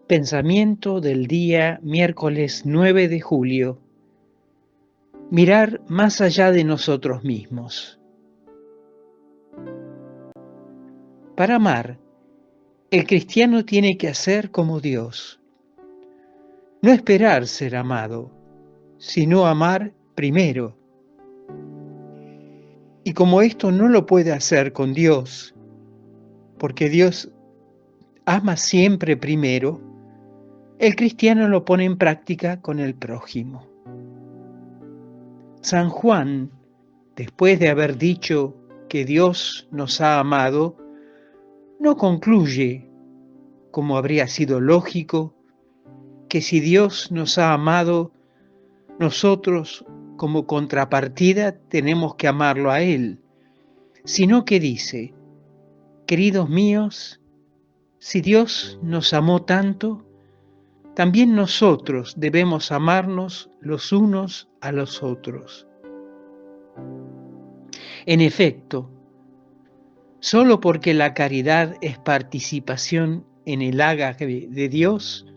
Pensamiento del día miércoles 9 de julio. Mirar más allá de nosotros mismos. Para amar, el cristiano tiene que hacer como Dios. No esperar ser amado, sino amar primero. Y como esto no lo puede hacer con Dios, porque Dios ama siempre primero, el cristiano lo pone en práctica con el prójimo. San Juan, después de haber dicho que Dios nos ha amado, no concluye, como habría sido lógico, que si Dios nos ha amado, nosotros como contrapartida tenemos que amarlo a Él, sino que dice: queridos míos, si Dios nos amó tanto, también nosotros debemos amarnos los unos a los otros. En efecto, solo porque la caridad es participación en el ágape de Dios,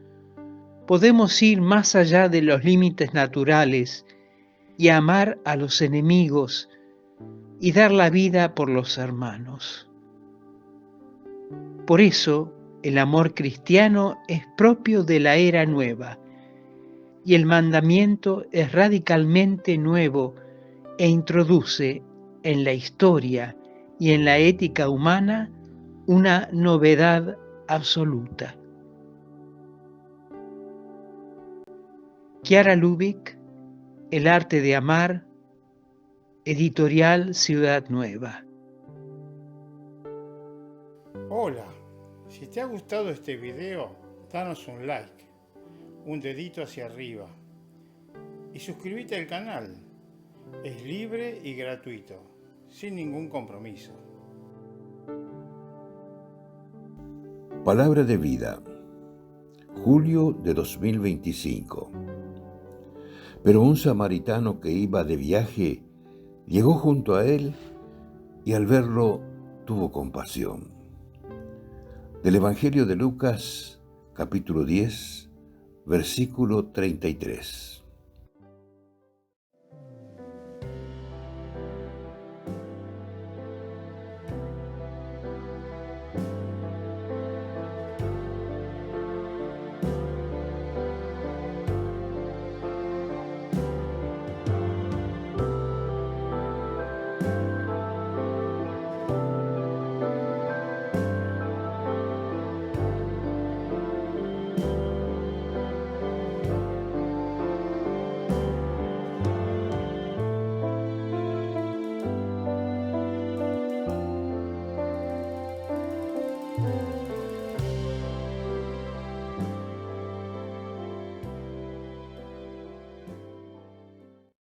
podemos ir más allá de los límites naturales y amar a los enemigos y dar la vida por los hermanos. Por eso, el amor cristiano es propio de la era nueva y el mandamiento es radicalmente nuevo e introduce en la historia y en la ética humana una novedad absoluta. Chiara Lubich, El arte de amar, editorial Ciudad Nueva. Hola, si te ha gustado este video, danos un like, un dedito hacia arriba y suscríbete al canal. Es libre y gratuito, sin ningún compromiso. Palabra de vida, julio de 2025. Pero un samaritano que iba de viaje llegó junto a él y al verlo tuvo compasión. Del Evangelio de Lucas, capítulo 10, versículo 33.